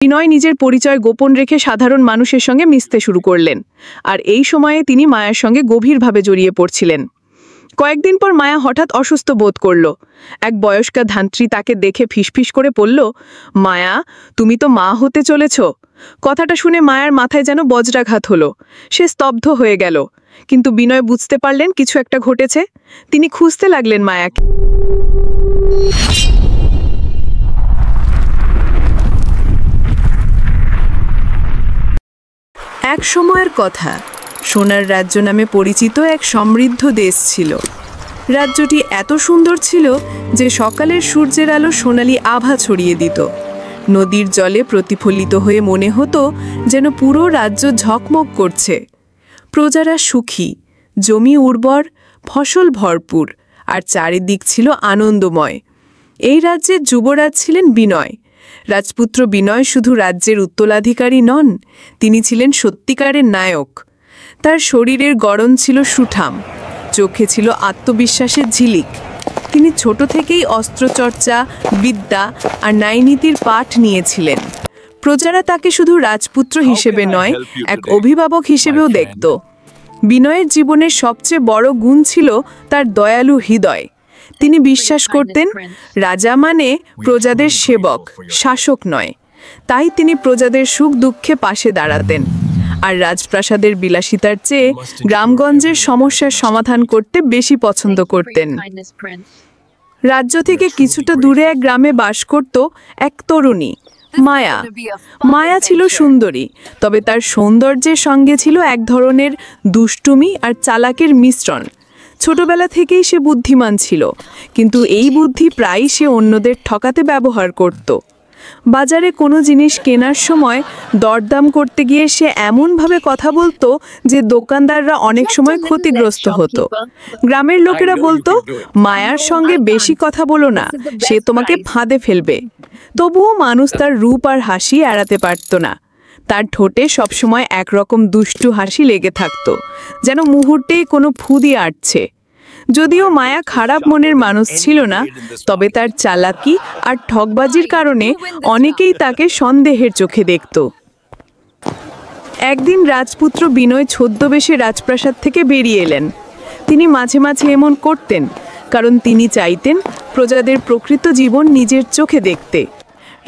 বিনয় নিজের পরিচয় গোপন রেখে সাধারণ মানুষের সঙ্গে মিশতে শুরু করলেন, আর এই সময়ে তিনি মায়ার সঙ্গে গভীরভাবে জড়িয়ে পড়ছিলেন। কয়েকদিন পর মায়া হঠাৎ অসুস্থ বোধ করল। এক বয়স্কা ধাত্রী তাকে দেখে ফিসফিস করে বলল, মায়া, তুমি তো মা হতে চলেছ। কথাটা শুনে মায়ার মাথায় যেন বজ্রাঘাত হলো। সে স্তব্ধ হয়ে গেল। কিন্তু বিনয় বুঝতে পারলেন কিছু একটা ঘটেছে। তিনি খুঁজতে লাগলেন মায়াকে। এক সময়ের কথা, সোনার রাজ্য নামে পরিচিত এক সমৃদ্ধ দেশ ছিল। রাজ্যটি এত সুন্দর ছিল যে সকালের সূর্যের আলো সোনালি আভা ছড়িয়ে দিত। নদীর জলে প্রতিফলিত হয়ে মনে হতো যেন পুরো রাজ্য ঝকমক করছে। প্রজারা সুখী, জমি উর্বর, ফসল ভরপুর, আর চারিদিক ছিল আনন্দময়। এই রাজ্যের যুবরাজ ছিলেন বিনয়। রাজপুত্র বিনয় শুধু রাজ্যের উত্তরাধিকারী নন, তিনি ছিলেন সত্যিকারের নায়ক। তার শরীরের গড়ন ছিল সুঠাম, চোখে ছিল আত্মবিশ্বাসের ঝিলিক। তিনি ছোট থেকেই অস্ত্রচর্চা, বিদ্যা আর ন্যায়নীতির পাঠ নিয়েছিলেন। প্রজারা তাকে শুধু রাজপুত্র হিসেবে নয়, এক অভিভাবক হিসেবেও দেখত। বিনয়ের জীবনের সবচেয়ে বড় গুণ ছিল তার দয়ালু হৃদয়। তিনি বিশ্বাস করতেন, রাজা মানে প্রজাদের সেবক, শাসক নয়। তাই তিনি প্রজাদের সুখ দুঃখে পাশে দাঁড়াতেন, আর রাজপ্রাসাদের বিলাসিতার চেয়ে গ্রামগঞ্জের সমস্যার সমাধান করতে বেশি পছন্দ করতেন। রাজ্য থেকে কিছুটা দূরে এক গ্রামে বাস করত এক তরুণী, মায়া। মায়া ছিল সুন্দরী, তবে তার সৌন্দর্যের সঙ্গে ছিল এক ধরনের দুষ্টুমি আর চালাকের মিশ্রণ। ছোটবেলা থেকেই সে বুদ্ধিমান ছিল, কিন্তু এই বুদ্ধি প্রায়ই সে অন্যদের ঠকাতে ব্যবহার করত। বাজারে কোনো জিনিস কেনার সময় দরদাম করতে গিয়ে সে এমনভাবে কথা বলতো যে দোকানদাররা অনেক সময় ক্ষতিগ্রস্ত হতো। গ্রামের লোকেরা বলতো, মায়ার সঙ্গে বেশি কথা বলো না, সে তোমাকে ফাঁদে ফেলবে। তবুও মানুষ তার রূপ আর হাসি এড়াতে পারত না। তার ঠোঁটে সবসময় একরকম দুষ্টু হাসি লেগে থাকত, যেন মুহূর্তেই কোনো ফু দিয়ে আটছে। যদিও মায়া খারাপ মনের মানুষ ছিল না, তবে তার চালাকি আর ঠকবাজির কারণে অনেকেই তাকে সন্দেহের চোখে দেখত। একদিন রাজপুত্র বিনয় ছদ্মবেশে রাজপ্রাসাদ থেকে বেরিয়ে এলেন। তিনি মাঝে মাঝে এমন করতেন, কারণ তিনি চাইতেন প্রজাদের প্রকৃত জীবন নিজের চোখে দেখতে।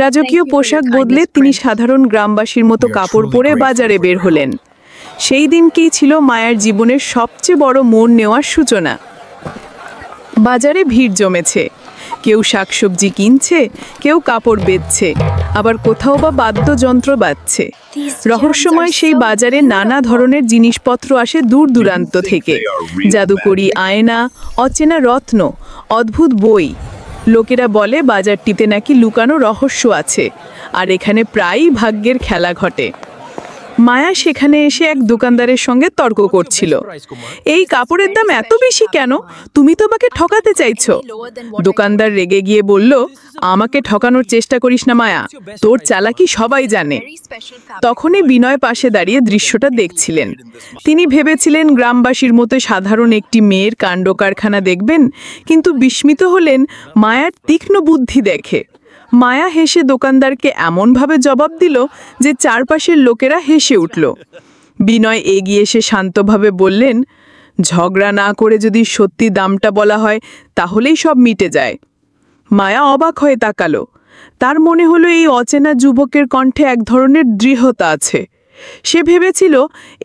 রাজকীয় পোশাক বদলে তিনি সাধারণ গ্রামবাসীর মতো কাপড় পরে বাজারে বের হলেন। সেই দিনকেই ছিল মায়ার জীবনের সবচেয়ে বড় মন নেওয়ার সূচনা। বাজারে ভিড় জমেছে। কেউ শাকসবজি কিনছে, কেউ কাপড় বেচছে, আবার কোথাও বা বাদ্যযন্ত্র বাজছে। রহস্যময় সেই বাজারে নানা ধরনের জিনিসপত্র আসে দূর দূরান্ত থেকে। জাদুকরি আয়না, অচেনা রত্ন, অদ্ভুত বই। লোকেরা বলে বাজারটিতে নাকি লুকানো রহস্য আছে, আর এখানে প্রায়ই ভাগ্যের খেলা ঘটে। মায়া সেখানে এসে এক দোকানদারের সঙ্গে তর্ক করছিল। এই কাপড়ের দাম এত বেশি কেন? তুমি তো আমাকে ঠকাতে চাইছো। দোকানদার রেগে গিয়ে বলল, আমাকে ঠকানোর চেষ্টা করিস না মায়া, তোর চালাকি সবাই জানে। তখনই বিনয় পাশে দাঁড়িয়ে দৃশ্যটা দেখছিলেন। তিনি ভেবেছিলেন গ্রামবাসীর মতো সাধারণ একটি মেয়ের কাণ্ড কারখানা দেখবেন, কিন্তু বিস্মিত হলেন মায়ার তীক্ষ্ণ বুদ্ধি দেখে। মায়া হেসে দোকানদারকে এমনভাবে জবাব দিল যে চারপাশের লোকেরা হেসে উঠল। বিনয় এগিয়ে এসে শান্তভাবে বললেন, ঝগড়া না করে যদি সত্যি দামটা বলা হয় তাহলেই সব মিটে যায়। মায়া অবাক হয়ে তাকালো। তার মনে হলো এই অচেনা যুবকের কণ্ঠে এক ধরনের দৃঢ়তা আছে। সে ভেবেছিল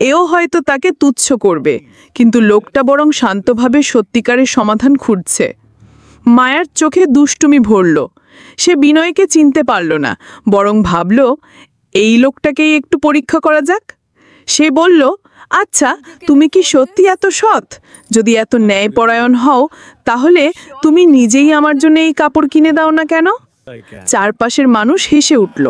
এও হয়তো তাকে তুচ্ছ করবে, কিন্তু লোকটা বরং শান্তভাবে সত্যিকারের সমাধান খুঁজছে। মায়ার চোখে দুষ্টুমি ভরল। সে বিনয়কে চিনতে পারল না, বরং ভাবল, এই লোকটাকেই একটু পরীক্ষা করা যাক। সে বলল, আচ্ছা, তুমি কি সত্যি এত সৎ? যদি এত ন্যায়পরায়ণ হও, তাহলে তুমি নিজেই আমার জন্য এই কাপড় কিনে দাও না কেন? চারপাশের মানুষ হেসে উঠল।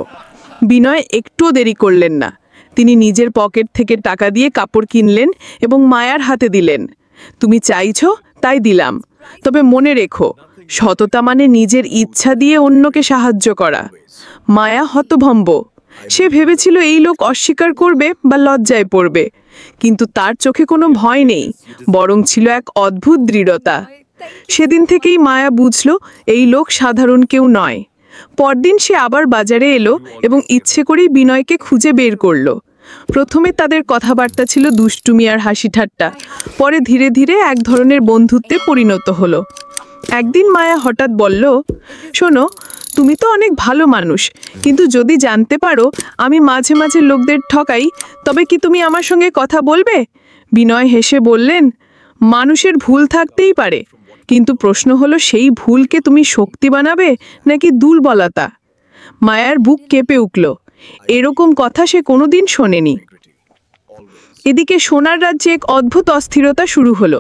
বিনয় একটুও দেরি করলেন না। তিনি নিজের পকেট থেকে টাকা দিয়ে কাপড় কিনলেন এবং মায়ার হাতে দিলেন। তুমি চাইছো তাই দিলাম, তবে মনে রেখো, সততা মানে নিজের ইচ্ছা দিয়ে অন্যকে সাহায্য করা। মায়া হতভম্ব। সে ভেবেছিল এই লোক অস্বীকার করবে বা লজ্জায় পড়বে, কিন্তু তার চোখে কোনো ভয় নেই, বরং ছিল এক অদ্ভুত দৃঢ়তা। সেদিন থেকেই মায়া বুঝল এই লোক সাধারণ কেউ নয়, পরদিন সে আবার বাজারে এলো এবং ইচ্ছে করেই বিনয়কে খুঁজে বের করলো। প্রথমে তাদের কথাবার্তা ছিল দুষ্টুমি আর হাসি ঠাট্টা, পরে ধীরে ধীরে এক ধরনের বন্ধুত্বে পরিণত হলো। একদিন মায়া হঠাৎ বলল, শোনো, তুমি তো অনেক ভালো মানুষ, কিন্তু যদি জানতে পারো আমি মাঝে মাঝে লোকদের ঠকাই, তবে কি তুমি আমার সঙ্গে কথা বলবে? বিনয় হেসে বললেন, মানুষের ভুল থাকতেই পারে, কিন্তু প্রশ্ন হলো সেই ভুলকে তুমি শক্তি বানাবে নাকি দুর্বলতা। মায়ার বুক কেঁপে উঠল। এরকম কথা সে কোনোদিন শোনেনি। এদিকে সোনার রাজ্যে এক অদ্ভুত অস্থিরতা শুরু হলো।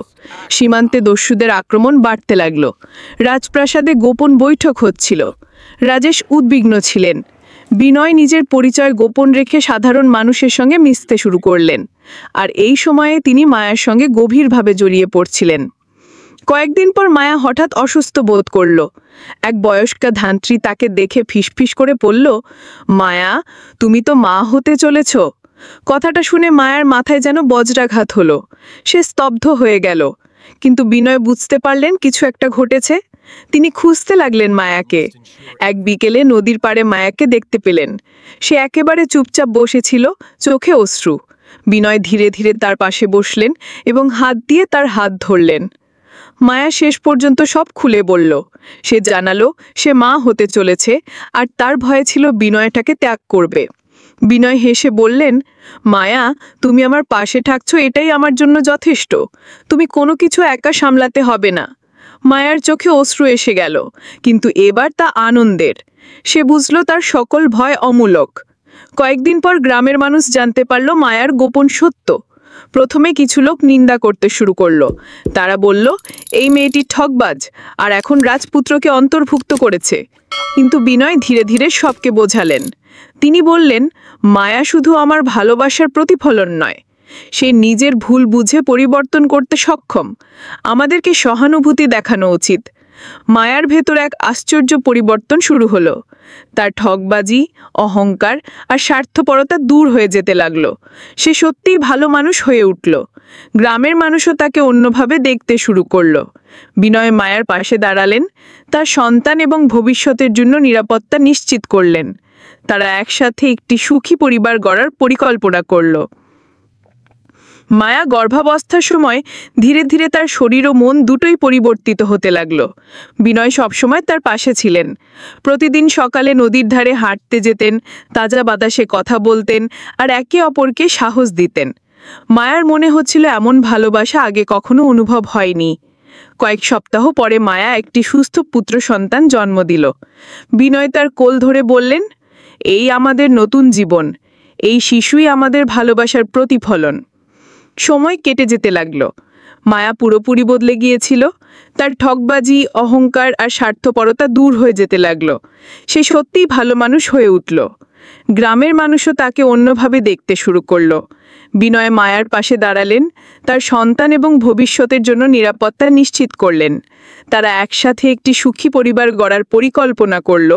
সীমান্তে দস্যুদের আক্রমণ বাড়তে লাগলো। রাজপ্রাসাদে গোপন বৈঠক হচ্ছিল। রাজেশ উদ্বিগ্ন ছিলেন। বিনয় নিজের পরিচয় গোপন রেখে সাধারণ মানুষের সঙ্গে মিশতে শুরু করলেন, আর এই সময়ে তিনি মায়ার সঙ্গে গভীরভাবে জড়িয়ে পড়ছিলেন। কয়েকদিন পর মায়া হঠাৎ অসুস্থ বোধ করল। এক বয়স্কা ধাত্রী তাকে দেখে ফিসফিস করে বলল, মায়া, তুমি তো মা হতে চলেছ। কথাটা শুনে মায়ার মাথায় যেন বজ্রাঘাত হলো। সে স্তব্ধ হয়ে গেল। কিন্তু বিনয় বুঝতে পারলেন কিছু একটা ঘটেছে। তিনি খুঁজতে লাগলেন মায়াকে। এক বিকেলে নদীর পাড়ে মায়াকে দেখতে পেলেন। সে একেবারে চুপচাপ বসেছিল, চোখে অশ্রু। বিনয় ধীরে ধীরে তার পাশে বসলেন এবং হাত দিয়ে তার হাত ধরলেন। মায়া শেষ পর্যন্ত সব খুলে বলল। সে জানালো সে মা হতে চলেছে, আর তার ভয় ছিল বিনয়টাকে ত্যাগ করবে। বিনয় হেসে বললেন, মায়া, তুমি আমার পাশে থাকছো, এটাই আমার জন্য যথেষ্ট। তুমি কোনো কিছু একা সামলাতে হবে না। মায়ার চোখে অশ্রু এসে গেল, কিন্তু এবার তা আনন্দের। সে বুঝল তার সকল ভয় অমূলক। কয়েকদিন পর গ্রামের মানুষ জানতে পারল মায়ার গোপন সত্য। প্রথমে কিছু লোক নিন্দা করতে শুরু করলো। তারা বলল, এই মেয়েটি ঠকবাজ, আর এখন রাজপুত্রকে অন্তর্ভুক্ত করেছে। কিন্তু বিনয় ধীরে ধীরে সবকে বোঝালেন। তিনি বললেন, মায়া শুধু আমার ভালোবাসার প্রতিফলন নয়, সে নিজের ভুল বুঝে পরিবর্তন করতে সক্ষম। আমাদেরকে সহানুভূতি দেখানো উচিত। মায়ার ভেতর এক আশ্চর্য পরিবর্তন শুরু হলো। তার ঠকবাজি, অহংকার আর স্বার্থপরতা দূর হয়ে যেতে লাগলো। সে সত্যিই ভালো মানুষ হয়ে উঠল। গ্রামের মানুষও তাকে অন্যভাবে দেখতে শুরু করলো। বিনয় মায়ার পাশে দাঁড়ালেন, তার সন্তান এবং ভবিষ্যতের জন্য নিরাপত্তা নিশ্চিত করলেন। তারা একসাথে একটি সুখী পরিবার গড়ার পরিকল্পনা করল। মায়া গর্ভাবস্থার সময় ধীরে ধীরে তার শরীর ও মন দুটোই পরিবর্তিত হতে লাগলো। বিনয় সবসময় তার পাশে ছিলেন। প্রতিদিন সকালে নদীর ধারে হাঁটতে যেতেন, তাজা বাতাসে কথা বলতেন আর একে অপরকে সাহস দিতেন। মায়ার মনে হচ্ছিল এমন ভালোবাসা আগে কখনো অনুভব হয়নি। কয়েক সপ্তাহ পরে মায়া একটি সুস্থ পুত্র সন্তান জন্ম দিল। বিনয় তার কোল ধরে বললেন, এই আমাদের নতুন জীবন, এই শিশুই আমাদের ভালোবাসার প্রতিফলন। সময় কেটে যেতে লাগলো। মায়া পুরোপুরি বদলে গিয়েছিল। তার ঠকবাজি, অহংকার আর স্বার্থপরতা দূর হয়ে যেতে লাগলো। সে সত্যিই ভালো মানুষ হয়ে উঠল। গ্রামের মানুষও তাকে অন্যভাবে দেখতে শুরু করলো। বিনয় মায়ার পাশে দাঁড়ালেন, তার সন্তান এবং ভবিষ্যতের জন্য নিরাপত্তা নিশ্চিত করলেন। তারা একসাথে একটি সুখী পরিবার গড়ার পরিকল্পনা করল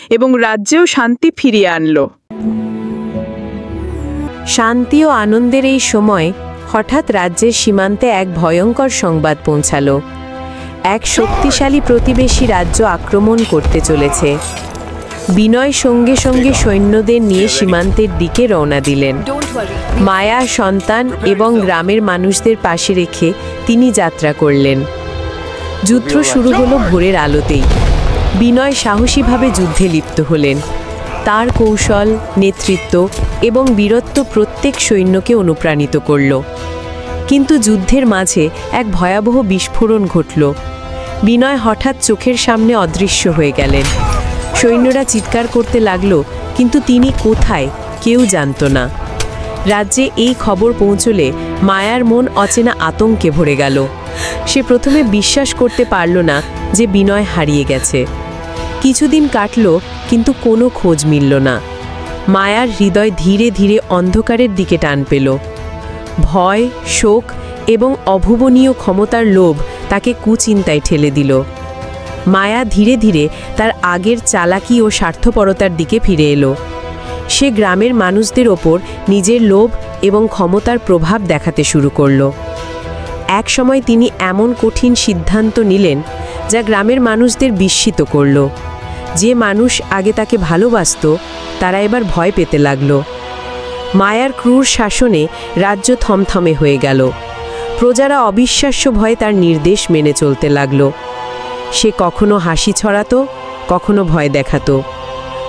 এবং রাজ্যেও শান্তি ফিরিয়ে আনল। শান্তি ও আনন্দের এই সময় হঠাৎ রাজ্যের সীমান্তে এক ভয়ঙ্কর সংবাদ পৌঁছালো। এক শক্তিশালী প্রতিবেশী রাজ্য আক্রমণ করতে চলেছে। বিনয় সঙ্গে সঙ্গে সৈন্যদের নিয়ে সীমান্তের দিকে রওনা দিলেন। মায়া, সন্তান এবং গ্রামের মানুষদের পাশে রেখে তিনি যাত্রা করলেন। যুদ্ধ শুরু হলো ভোরের আলোতেই। বিনয় সাহসীভাবে যুদ্ধে লিপ্ত হলেন। তার কৌশল, নেতৃত্ব এবং বীরত্ব প্রত্যেক সৈন্যকে অনুপ্রাণিত করল। কিন্তু যুদ্ধের মাঝে এক ভয়াবহ বিস্ফোরণ ঘটল। বিনয় হঠাৎ চোখের সামনে অদৃশ্য হয়ে গেলেন। সৈন্যরা চিৎকার করতে লাগলো, কিন্তু তিনি কোথায় কেউ জানত না। রাজ্যে এই খবর পৌঁছলে মায়ার মন অচেনা আতঙ্কে ভরে গেল। সে প্রথমে বিশ্বাস করতে পারল না যে বিনয় হারিয়ে গেছে। কিছুদিন কাটল, কিন্তু কোনো খোঁজ মিলল না। মায়ার হৃদয় ধীরে ধীরে অন্ধকারের দিকে টান পেল। ভয়, শোক এবং অভুবনীয় ক্ষমতার লোভ তাকে কুচিন্তায় ঠেলে দিল। মায়া ধীরে ধীরে তার আগের চালাকি ও স্বার্থপরতার দিকে ফিরে এলো। সে গ্রামের মানুষদের ওপর নিজের লোভ এবং ক্ষমতার প্রভাব দেখাতে শুরু করল। এক সময় তিনি এমন কঠিন সিদ্ধান্ত নিলেন যা গ্রামের মানুষদের বিস্মিত করল। যে মানুষ আগে তাকে ভালোবাসতো তারা এবার ভয় পেতে লাগল। মায়ার ক্রূর শাসনে রাজ্য থমথমে হয়ে গেল। প্রজারা অবিশ্বাস্য ভয়ে তার নির্দেশ মেনে চলতে লাগল। সে কখনো হাসি ছড়াতো, কখনো ভয় দেখাতো।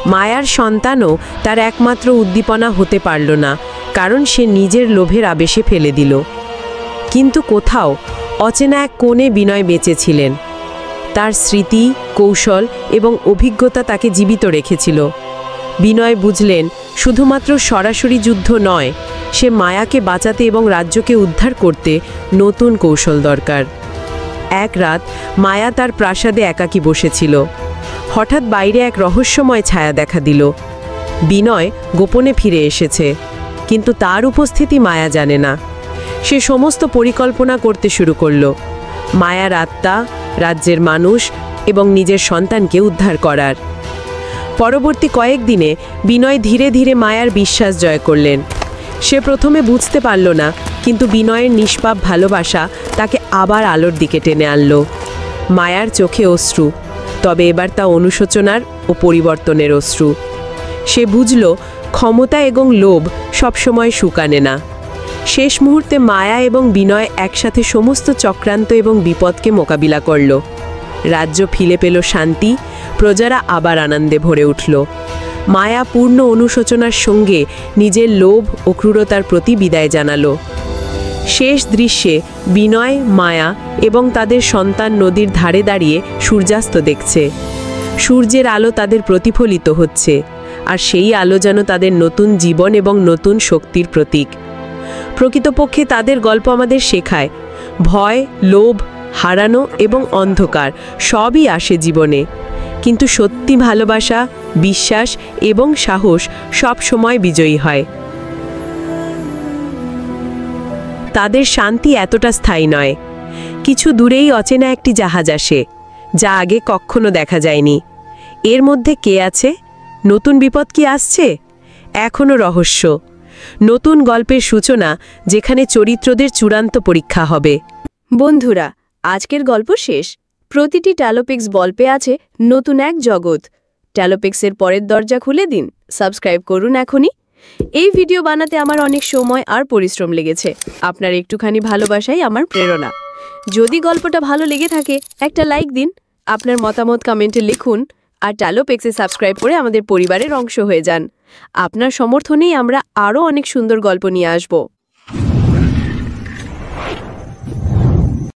মায়ার সন্তানও তার একমাত্র উদ্দীপনা হতে পারল না, কারণ সে নিজের লোভের আবেশে ফেলে দিল। কিন্তু কোথাও অচেনা এক কোণে বিনয় বেঁচেছিলেন। তার স্মৃতি, কৌশল এবং অভিজ্ঞতা তাকে জীবিত রেখেছিল। বিনয় বুঝলেন শুধুমাত্র সরাসরি যুদ্ধ নয়, সে মায়াকে বাঁচাতে এবং রাজ্যকে উদ্ধার করতে নতুন কৌশল দরকার। এক রাত মায়া তার প্রাসাদে একাকী বসেছিল। হঠাৎ বাইরে এক রহস্যময় ছায়া দেখা দিল। বিনয় গোপনে ফিরে এসেছে, কিন্তু তার উপস্থিতি মায়া জানে না। সে সমস্ত পরিকল্পনা করতে শুরু করল, মায়ার আত্মা, রাজ্যের মানুষ এবং নিজের সন্তানকে উদ্ধার করার। পরবর্তী কয়েকদিনে বিনয় ধীরে ধীরে মায়ার বিশ্বাস জয় করলেন। সে প্রথমে বুঝতে পারল না, কিন্তু বিনয়ের নিষ্পাপ ভালোবাসা তাকে আবার আলোর দিকে টেনে আনল। মায়ার চোখে অশ্রু, তবে এবার তা অনুশোচনার ও পরিবর্তনের অশ্রু। সে বুঝল ক্ষমতা এবং লোভ সবসময় সুখ আনে না। শেষ মুহূর্তে মায়া এবং বিনয় একসাথে সমস্ত চক্রান্ত এবং বিপদকে মোকাবিলা করল। রাজ্য ফিরে পেল শান্তি, প্রজারা আবার আনন্দে ভরে উঠল। মায়া পূর্ণ অনুশোচনার সঙ্গে নিজের লোভ ও ক্রূরতার প্রতি বিদায় জানালো। শেষ দৃশ্যে বিনয়, মায়া এবং তাদের সন্তান নদীর ধারে দাঁড়িয়ে সূর্যাস্ত দেখছে। সূর্যের আলো তাদের প্রতিফলিত হচ্ছে, আর সেই আলো যেন তাদের নতুন জীবন এবং নতুন শক্তির প্রতীক। প্রকৃতপক্ষে তাদের গল্প আমাদের শেখায়, ভয়, লোভ, হারানো এবং অন্ধকার সবই আসে জীবনে, কিন্তু সত্যি ভালোবাসা, বিশ্বাস এবং সাহস সব সময় বিজয়ী হয়। তাদের শান্তি এতটা স্থায়ী নয়। কিছু দূরেই অচেনা একটি জাহাজ আসে, যা আগে কখনো দেখা যায়নি। এর মধ্যে কে আছে? নতুন বিপদ কি আসছে? এখনো রহস্য। নতুন গল্পের সূচনা, যেখানে চরিত্রদের চূড়ান্ত পরীক্ষা হবে। বন্ধুরা, আজকের গল্প শেষ। প্রতিটি ট্যালোপিক্স গল্পে আছে নতুন এক জগৎ। ট্যালোপিক্সের পরের দরজা খুলে দিন। সাবস্ক্রাইব করুন এখনই। এই ভিডিও বানাতে আমার অনেক সময় আর পরিশ্রম লেগেছে। আপনার একটুখানি ভালোবাসাই আমার প্রেরণা। যদি গল্পটা ভালো লেগে থাকে একটা লাইক দিন, আপনার মতামত কমেন্টে লিখুন, আর ট্যালোপিক্সে সাবস্ক্রাইব করে আমাদের পরিবারের অংশ হয়ে যান। আপনার সমর্থনেই আমরা আরও অনেক সুন্দর গল্প নিয়ে আসব।